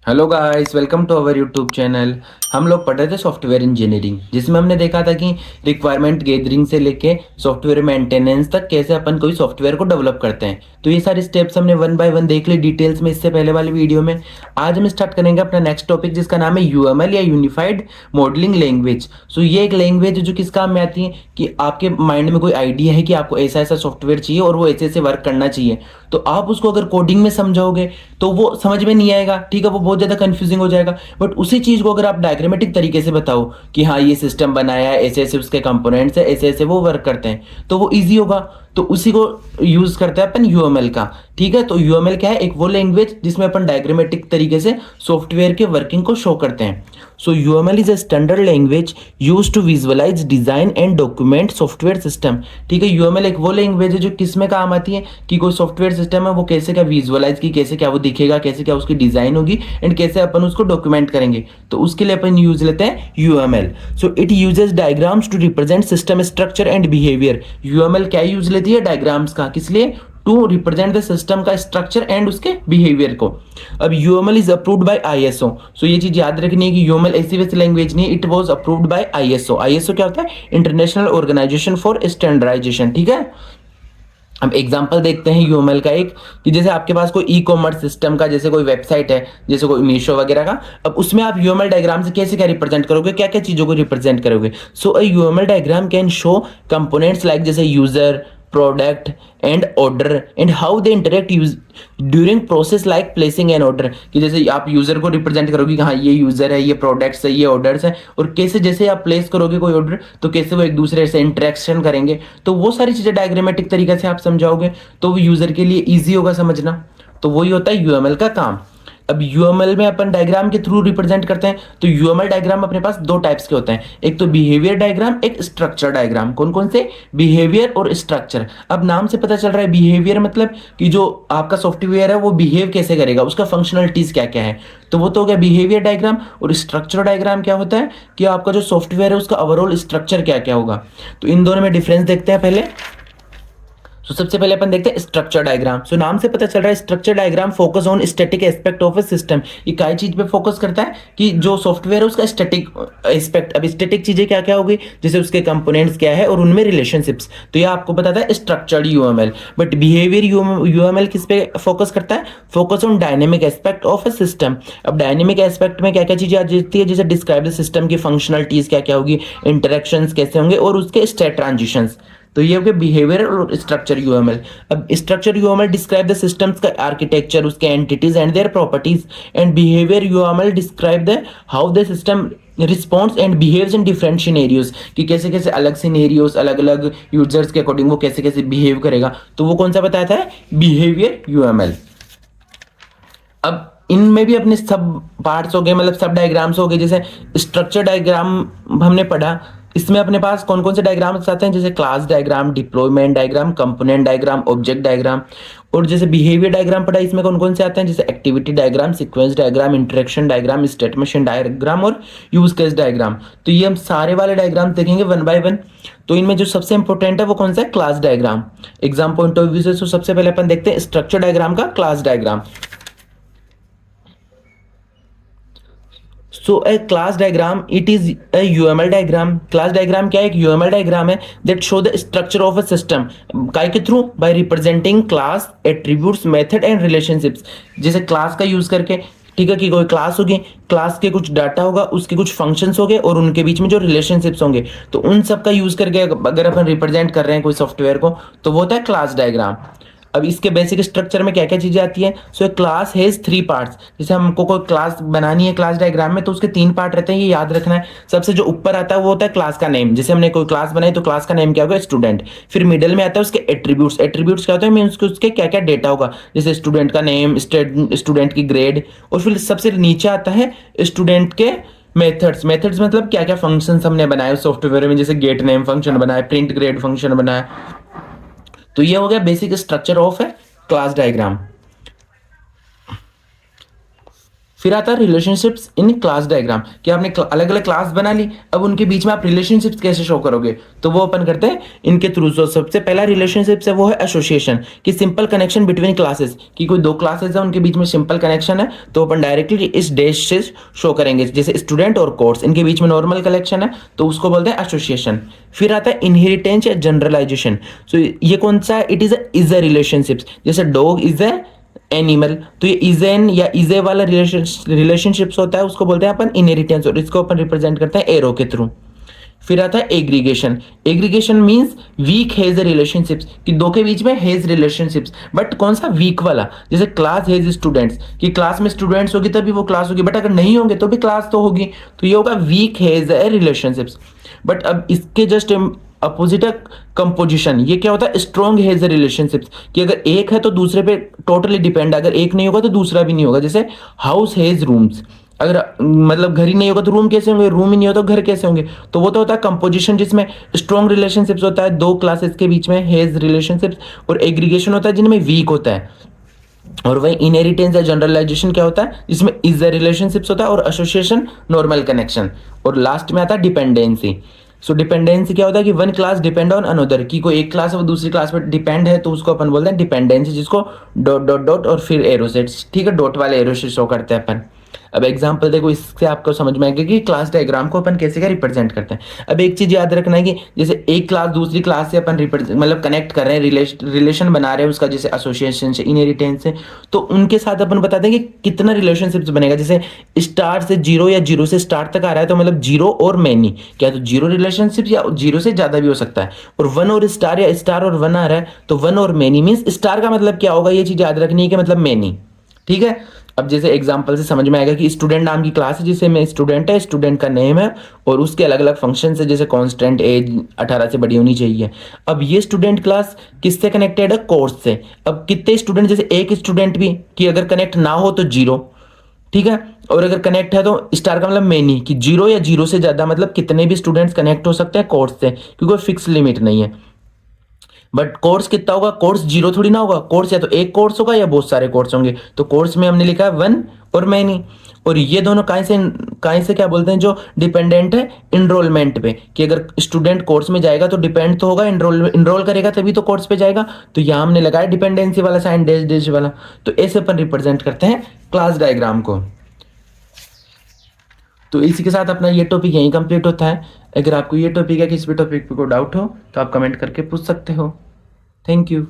Hello guys, welcome to our YouTube channel. हम लोग पढ़ रहे थे सॉफ्टवेयर इंजीनियरिंग, जिसमें हमने देखा था कि रिक्वायरमेंट गैदरिंग से लेके सॉफ्टवेयर मेंटेनेंस तक कैसे अपन कोई सॉफ्टवेयर को डेवलप करते हैं। तो ये सारे स्टेप्स हमने वन बाय वन देख ली डिटेल्स में इससे पहले वाली वीडियो में। आज हम स्टार्ट करेंगे अपना नेक्स्ट टॉपिक, जिसका नाम है यूएमएल या यूनिफाइड मॉडलिंग लैंग्वेज। सो ये एक लैंग्वेज है जो किस काम में आती है कि आपके माइंड में कोई आइडिया है कि आपको ऐसा ऐसा सॉफ्टवेयर चाहिए और वो ऐसे ऐसे वर्क करना चाहिए, तो आप उसको अगर कोडिंग में समझाओगे तो वो समझ में नहीं आएगा, ठीक है, वो बहुत ज़्यादा कंफ्यूजिंग हो जाएगा। बट उसी चीज़ को अगर आप डायग्रामेटिक तरीके से बताओ कि हाँ ये सिस्टम बनाया है, ऐसे ऐसे उसके कंपोनेंट्स है, ऐसे ऐसे वो वर्क करते हैं, तो वो ईजी होगा। तो उसी को यूज़ करते हैं अपन यूएमएल का। ठीक है, तो यूएमएल क्या है? एक वो लैंग्वेज जिसमें अपन डायग्रामेटिक तरीके से सॉफ्टवेयर के वर्किंग को शो करते हैं। So UML is a standard language use to visualise, design and document software system. ठीक है, यूएमएल एक वो लैंग्वेज है जो किस में काम आती है कि कोई सॉफ्टवेयर सिस्टम है वो कैसे क्या विजुअलाइज की, कैसे क्या वो दिखेगा, कैसे क्या उसकी डिजाइन होगी एंड कैसे अपन उसको डॉक्यूमेंट करेंगे। तो उसके लिए अपन यूज लेते हैं UML. So it uses diagrams to represent system structure and behaviour. UML क्या यूज लेती है? डायग्राम्स का। किस लिए? टू रिप्रेजेंट द सिस्टम का स्ट्रक्चर एंड उसके बिहेवियर को। अब UML is approved by ISO. So ये चीज याद रखनी है कि यूएमएल ऐसी वैसी लैंग्वेज नहीं है, it was approved by ISO. ISO क्या होता है? International organisation for standardisation. ठीक है, अब एग्जांपल देखते हैं यूएमएल का एक, कि जैसे आपके पास कोई ई कॉमर्स सिस्टम का, जैसे कोई वेबसाइट है, जैसे कोई मीशो वगैरह का। अब उसमें आप यूएमएल डायग्राम से कैसे क्या रिप्रेजेंट करोगे, क्या क्या चीज़ों को रिप्रेजेंट करोगे? So uh UML diagram can show components like जैसे user, product and order and how they interact use during process like placing an order. कि जैसे आप यूजर को रिप्रेजेंट करोगे कि हाँ ये यूजर है, ये प्रोडक्ट्स है, ये ऑर्डर्स है, और कैसे जैसे आप प्लेस करोगे कोई ऑर्डर तो कैसे वो एक दूसरे से इंटरेक्शन करेंगे। तो वो सारी चीजें डायग्रामेटिक तरीके से आप समझाओगे तो वो यूजर के लिए ईजी होगा समझना। तो वही होता है यूएमएल का काम। अब यूएमएल में अपन डायग्राम के थ्रू रिप्रेजेंट करते हैं। तो यूएमएल डायग्राम अपने पास दो टाइप्स के होते हैं, एक तो बिहेवियर डायग्राम, एक स्ट्रक्चर डायग्राम। कौन कौन से? बिहेवियर और स्ट्रक्चर। अब नाम से पता चल रहा है बिहेवियर मतलब कि जो आपका सॉफ्टवेयर है वो बिहेव कैसे करेगा, उसका फंक्शनलिटीज क्या क्या है। तो वो तो हो गया बिहेवियर डायग्राम। और स्ट्रक्चर डायग्राम क्या होता है कि आपका जो सॉफ्टवेयर है उसका ओवरऑल स्ट्रक्चर क्या क्या होगा। तो इन दोनों में डिफरेंस देखते हैं पहले। तो सबसे पहले अपन देखते हैं स्ट्रक्चर डायग्राम। सो नाम से पता चल रहा है structure diagram focus on static aspect of A system. ये काय चीज पे फोकस करता है कि जो सॉफ्टवेयर है उसका स्टैटिक एस्पेक्ट। अब स्टैटिक चीजें क्या क्या होगी, जैसे उसके कंपोनेंट्स क्या है और उनमें रिलेशनशिप्स। तो ये आपको बताता है structured UML. But behaviour UML किस पे फोकस करता है? Focus on dynamic aspect of A system. अब डायनेमिक एस्पेक्ट में क्या क्या चीजें आ जाती है, जैसे डिस्क्राइब द सिस्टम की फंक्शनलिटीज क्या क्या होगी, इंटरेक्शंस कैसे होंगे और उसके स्टेट ट्रांजिशंस। तो ये हो गया बिहेवियर और स्ट्रक्चर यूएमएल। अब structure UML describe the systems का आर्किटेक्चर, उसके entities and their properties. And behaviour UML describe the how the system response and behaves in different scenarios. कि कैसे कैसे अलग सिनेरियोज, अलग अलग यूजर्स के अकॉर्डिंग वो कैसे कैसे बिहेव करेगा। तो वो कौन सा बताता है? Behaviour UML. अब इनमें भी अपने सब पार्ट्स हो गए, मतलब सब डायग्राम्स हो गए। जैसे स्ट्रक्चर डायग्राम हमने पढ़ा, इसमें अपने पास कौन कौन से डायग्राम्स आते हैं, जैसे class diagram, deployment diagram, component diagram, object diagram. और जैसे बिहेवियर डायग्राम पढ़ा, इसमें कौन कौन से आते हैं, जैसे activity diagram, sequence diagram, interaction diagram, state machine diagram और यूज केस डायग्राम। तो ये हम सारे वाले डायग्राम देखेंगे वन बाय वन। तो इनमें जो सबसे इंपॉर्टेंट है वो कौन सा है? Class diagram. Exam point of view से सबसे पहले अपन देखते हैं स्ट्रक्चर डायग्राम का class diagram. So a class diagram it is a UML diagram. Class diagram क्या है? एक यूएमएल डायग्राम है that show the structure of a system. काय के through? By representing class, attributes, method and relationships. जैसे class का use करके, ठीक है, कि कोई क्लास होगी, क्लास के कुछ डाटा होगा, उसके कुछ फंक्शंस होंगे और उनके बीच में जो रिलेशनशिप्स होंगे, तो उन सब का यूज करके अगर अपन रिप्रेजेंट कर रहे हैं कोई सॉफ्टवेयर को, तो वो होता है क्लास डायग्राम। अब इसके बेसिक स्ट्रक्चर में क्या क्या चीजें आती है? So class has three parts. जैसे हमको कोई क्लास बनानी है क्लास डायग्राम में, तो उसके तीन पार्ट रहते हैं, ये याद रखना है। सबसे जो ऊपर आता है वो होता है क्लास का नेम। जैसे हमने कोई क्लास बनाई तो क्लास का नेम क्या होगा? स्टूडेंट। फिर मिडिल में आता है उसके एट्रीब्यूट्स। एट्रीब्यूट्स क्या होता है? मीन्स उसके क्या क्या डेटा होगा, जैसे स्टूडेंट का नेम, स्टूडेंट की ग्रेड। और फिर सबसे नीचे आता है स्टूडेंट के मेथड्स। मेथड्स मतलब क्या क्या फंक्शंस हमने बनाए उस सॉफ्टवेयर में, जैसे गेट नेम फंक्शन बनाया, प्रिंट ग्रेड फंक्शन बनाया। तो ये हो गया बेसिक स्ट्रक्चर ऑफ है क्लास डायग्राम। फिर आता है रिलेशनशिप्स इन क्लास डायग्राम, कि आपने अलग अलग क्लास बना ली, अब उनके बीच में आप रिलेशनशिप्स कैसे शो करोगे, तो वो अपन करते हैं इनके थ्रू। तो सबसे पहला रिलेशनशिप्स है वो है एसोसिएशन, कि सिंपल कनेक्शन बिटवीन क्लासेस, कि कोई दो क्लासेस है उनके बीच में सिंपल कनेक्शन है, तो अपन डायरेक्टली इस डैश से शो करेंगे, जैसे स्टूडेंट और कोर्स इनके बीच में नॉर्मल कनेक्शन है तो उसको बोलते हैं एसोसिएशन। फिर आता है इनहेरिटेंस या जनरलाइजेशन। सो ये कौन सा है, इट इज अ रिलेशनशिप्स, जैसे डॉग इज अ एनिमल, तो ये इज एन या इज ए वाला रिलेशनशिप्स होता है, उसको बोलते हैं अपन इनहेरिटेंस, और इसको अपन रिप्रेजेंट करते हैं एरो के थ्रू। फिर आता है aggregation. Aggregation means weak has relationships, कि दो के बीच में हेज रिलेशनशिप्स, बट कौन सा वीक वाला, जैसे क्लास हेज स्टूडेंट्स, कि क्लास में स्टूडेंट्स होगी तभी वो क्लास होगी, बट अगर नहीं होंगे तो भी क्लास तो होगी, तो ये होगा वीक हेज रिलेशनशिप्स। बट अब इसके जस्ट अपोजिट है कंपोजिशन, ये क्या होता है, स्ट्रॉन्ग हेज रिलेशनशिप्स, कि अगर एक है तो दूसरे पे टोटली डिपेंड, अगर एक नहीं होगा तो दूसरा भी नहीं होगा, जैसे हाउस हेज रूम्स, अगर मतलब घर ही नहीं होगा तो रूम कैसे होंगे, रूम ही नहीं होगा तो घर कैसे होंगे, तो वो तो होता है कंपोजिशन, जिसमें स्ट्रॉन्ग रिलेशनशिप्स होता है दो क्लासेस के बीच में हेज रिलेशनशिप्स, और एग्रीगेशन होता है जिनमें वीक होता है। और वही इनहेरिटेंस या जनरलाइजेशन क्या होता है, जिसमें इज रिलेशनशिप्स होता है, और एसोसिएशन नॉर्मल कनेक्शन। और लास्ट में आता है डिपेंडेंसी। सो डिपेंडेंसी क्या होता है कि one class depend on another, की कोई एक क्लास है वो दूसरी क्लास पर डिपेंड है, तो उसको अपन बोलते हैं डिपेंडेंसी, जिसको डॉट डॉट डॉट और फिर एरो से, ठीक है, डॉट वाले एरो से शो करते हैं अपन। अब एग्जांपल देखो, इससे आपको समझ में आएगा कि क्लास डायग्राम को अपन कैसे क्या रिप्रेजेंट करते हैं। अब एक चीज याद रखना है कि जैसे एक क्लास दूसरी क्लास से अपन मतलब कनेक्ट कर रहे हैं, रिलेशन बना रहे हैं उसका, जैसे एसोसिएशन से, इनहेरिटेंस से, तो उनके साथ अपन बताते हैं कि कितना रिलेशनशिप्स बनेगा। जैसे स्टार से जीरो या जीरो से स्टार तक आ रहा है तो मतलब जीरो और मैनी, क्या तो जीरो रिलेशनशिप या जीरो से ज्यादा भी हो सकता है। और वन और स्टार या स्टार और वन आ रहा है तो वन और मैनी मीन्स स्टार का मतलब क्या होगा, ये चीज याद रखनी है कि मतलब मैनी, ठीक है। अब जैसे एग्जांपल से समझ में आएगा कि स्टूडेंट नाम की क्लास है जिसे में स्टूडेंट है, स्टूडेंट का नेम है, और उसके अलग अलग फंक्शन है, जैसे कांस्टेंट, एज 18 से बड़ी होनी चाहिए। अब ये स्टूडेंट क्लास किससे कनेक्टेड है, कोर्स से। अब कितने स्टूडेंट, जैसे एक स्टूडेंट भी, कि अगर कनेक्ट ना हो तो जीरो, ठीक है, और अगर कनेक्ट है तो स्टार का मतलब मेनी, कि जीरो या जीरो से ज्यादा, मतलब कितने भी स्टूडेंट्स कनेक्ट हो सकते हैं कोर्स से, क्योंकि कोई फिक्स लिमिट नहीं है। बट कोर्स कितना होगा, कोर्स जीरो थोड़ी ना होगा, कोर्स या तो एक कोर्स होगा या बहुत सारे कोर्स होंगे, तो कोर्स में हमने लिखा है वन और मैनी। और ये दोनों काहे से क्या बोलते हैं, जो डिपेंडेंट है इनरोलमेंट पे, कि अगर स्टूडेंट कोर्स में जाएगा तो डिपेंड तो होगा, इनरोल करेगा तभी तो कोर्स पे जाएगा, तो यहां हमने लगाया डिपेंडेंसी वाला साइन, डैश डैश वाला। तो ऐसे अपन रिप्रेजेंट करते हैं क्लास डायग्राम को। तो इसी के साथ अपना ये टॉपिक यहीं कंप्लीट होता है। अगर आपको ये टॉपिक या किसी भी टॉपिक पे कोई डाउट हो तो आप कमेंट करके पूछ सकते हो। Thank you.